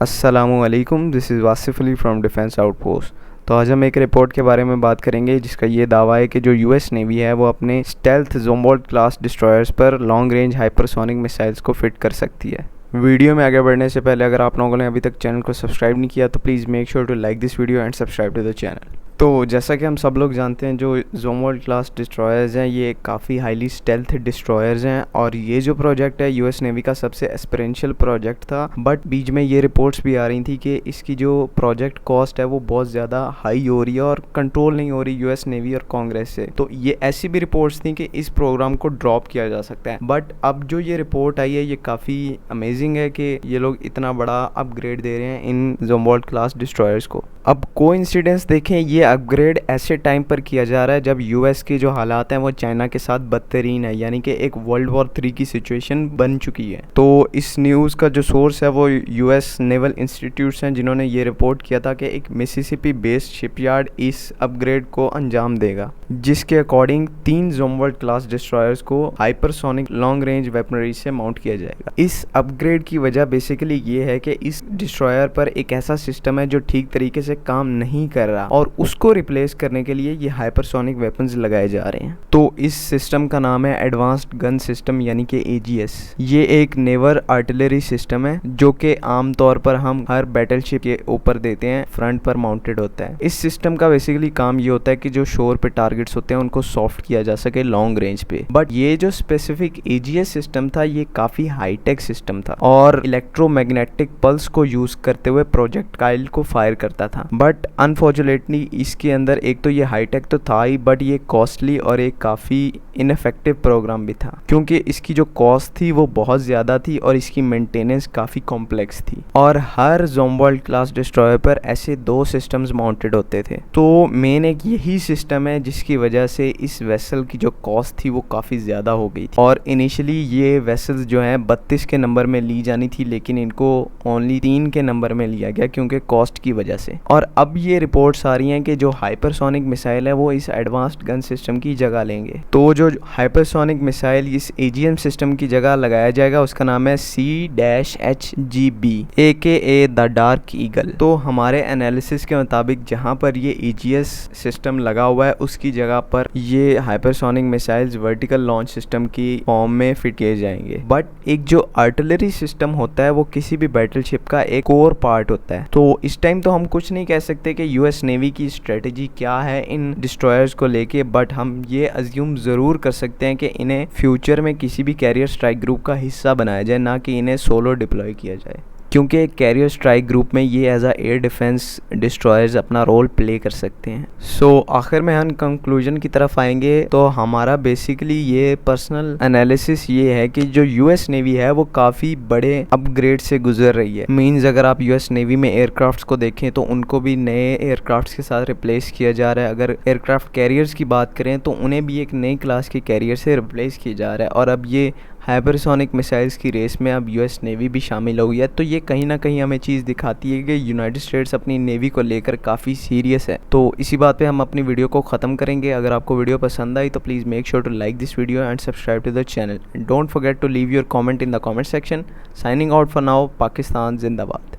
अस्सलामुअलैकुम, this is Wasif Ali from defence outpost. तो आज हम एक रिपोर्ट के बारे में बात करेंगे जिसका ये दावा है कि जो यूएस नेवी है वो अपने स्टेल्थ ज़ोम्बोल्ट क्लास डिस्ट्रॉयर्स पर लॉन्ग रेंज हाइपरसोनिक मिसाइल्स को फिट कर सकती है। वीडियो में आगे बढ़ने से पहले अगर आप लोगों ने अभी तक चैनल को सब्सक्राइब नहीं किया तो please make sure to like this video and subscribe to the channel. तो जैसा कि हम सब लोग जानते हैं, जो ज़ोम्बोल्ट क्लास डिस्ट्रॉयर्स हैं ये काफ़ी हाईली स्टेल्थ डिस्ट्रॉयर्स हैं और ये जो प्रोजेक्ट है यूएस नेवी का सबसे एस्पिरेंशियल प्रोजेक्ट था। बट बीच में ये रिपोर्ट्स भी आ रही थी कि इसकी जो प्रोजेक्ट कॉस्ट है वो बहुत ज़्यादा हाई हो रही है और कंट्रोल नहीं हो रही यूएस नेवी और कांग्रेस से। तो ये ऐसी भी रिपोर्ट्स थी कि इस प्रोग्राम को ड्रॉप किया जा सकता है। बट अब जो ये रिपोर्ट आई है ये काफ़ी अमेजिंग है कि ये लोग इतना बड़ा अपग्रेड दे रहे हैं इन ज़ोम्बोल्ट क्लास डिस्ट्रॉयर्स को। अब कोइंसिडेंस देखें, ये अपग्रेड ऐसे टाइम पर किया जा रहा है जब यूएस की जो हालात हैं वो चाइना के साथ बदतरीन है, यानी कि एक वर्ल्ड वॉर 3 की सिचुएशन बन चुकी है। तो इस न्यूज़ का जो सोर्स है वो यूएस नेवल इंस्टीट्यूट्स हैं जिन्होंने ये रिपोर्ट किया था कि एक मिसिसिपी बेस्ड शिपयार्ड इस अपग्रेड को अंजाम देगा, जिसके अकॉर्डिंग 3 ज़ोम्बोल्ट क्लास डिस्ट्रॉयर्स को हाइपरसोनिक लॉन्ग रेंज वेपनरी से माउंट किया जाएगा। इस अपग्रेड की वजह बेसिकली ये है कि इस डिस्ट्रॉयर पर एक ऐसा सिस्टम है जो ठीक तरीके से काम नहीं कर रहा और उसको रिप्लेस करने के लिए ये हाइपरसोनिक वेपन्स लगाए जा रहे हैं। तो इस सिस्टम का नाम है एडवांस्ड गन सिस्टम यानी कि एजीएस। ये एक नेवर आर्टिलरी सिस्टम है जो कि आमतौर पर हम हर बैटलशिप के ऊपर देते हैं, फ्रंट पर माउंटेड होता है। इस सिस्टम का बेसिकली काम ये होता है कि जो शोर पे टारगेट्स होते हैं उनको सॉफ्ट किया जा सके लॉन्ग रेंज पे। बट ये जो स्पेसिफिक एजीएस सिस्टम था ये काफी हाईटेक सिस्टम था और इलेक्ट्रोमैग्नेटिक पल्स को यूज करते हुए प्रोजेक्टाइल को फायर करता था। बट अनफॉर्चुनेटली इसके अंदर एक तो ये हाईटेक तो था ही, बट ये कॉस्टली और एक काफ़ी इनफेक्टिव प्रोग्राम भी था क्योंकि इसकी जो कॉस्ट थी वो बहुत ज़्यादा थी और इसकी मेंटेनेंस काफ़ी कॉम्प्लेक्स थी। और हर ज़ोम्बोल्ट क्लास डिस्ट्रॉयर पर ऐसे 2 सिस्टम्स माउंटेड होते थे। तो मेन एक यही सिस्टम है जिसकी वजह से इस वेसल की जो कॉस्ट थी वो काफ़ी ज़्यादा हो गई थी। और इनिशियली ये वेसल्स जो हैं 32 के नंबर में ली जानी थी, लेकिन इनको ओनली 3 के नंबर में लिया गया क्योंकि कॉस्ट की वजह से। और अब ये रिपोर्ट्स आ रही हैं कि जो हाइपरसोनिक मिसाइल है वो इस एडवांस्ड गन सिस्टम की जगह लेंगे। तो जो हाइपरसोनिक मिसाइल इस एजीएम सिस्टम की जगह लगाया जाएगा उसका नाम है C-HGB AKA the dark eagle. तो हमारे एनालिसिस के मुताबिक जहां पर ये एजीएस सिस्टम लगा हुआ है उसकी जगह पर ये hypersonic missiles vertical launch system की फॉर्म में फिट किए जाएंगे। बट एक जो आर्टिलरी सिस्टम होता है वो किसी भी बैटलशिप का एक कोर पार्ट होता है। तो इस टाइम तो हम कुछ नहीं कह सकते कि यूएस नेवी की स्ट्रेटजी क्या है इन डिस्ट्रॉयर्स को लेके, बट हम ये अज्यूम ज़रूर कर सकते हैं कि इन्हें फ्यूचर में किसी भी कैरियर स्ट्राइक ग्रुप का हिस्सा बनाया जाए, ना कि इन्हें सोलो डिप्लॉय किया जाए, क्योंकि कैरियर स्ट्राइक ग्रुप में ये as a air defence destroyers अपना रोल प्ले कर सकते हैं। सो आखिर में हम कंक्लूजन की तरफ आएंगे तो हमारा बेसिकली ये पर्सनल एनालिसिस ये है कि जो यूएस नेवी है वो काफ़ी बड़े अपग्रेड से गुजर रही है। मींस अगर आप यूएस नेवी में एयरक्राफ्ट्स को देखें तो उनको भी नए एयरक्राफ्ट्स के साथ रिप्लेस किया जा रहा है। अगर एयरक्राफ्ट कैरियर्स की बात करें तो उन्हें भी एक नई क्लास के कैरियर से रिप्लेस किया जा रहा है और अब ये हाइपरसोनिक मिसाइल्स की रेस में अब यूएस नेवी भी शामिल हो गई है। तो ये कहीं ना कहीं हमें चीज़ दिखाती है कि यूनाइटेड स्टेट्स अपनी नेवी को लेकर काफ़ी सीरियस है। तो इसी बात पे हम अपनी वीडियो को ख़त्म करेंगे। अगर आपको वीडियो पसंद आई तो please make sure to like this video and subscribe to the channel. Don't forget to leave your comment in the comment section. Signing out for now, Pakistan जिंदाबाद।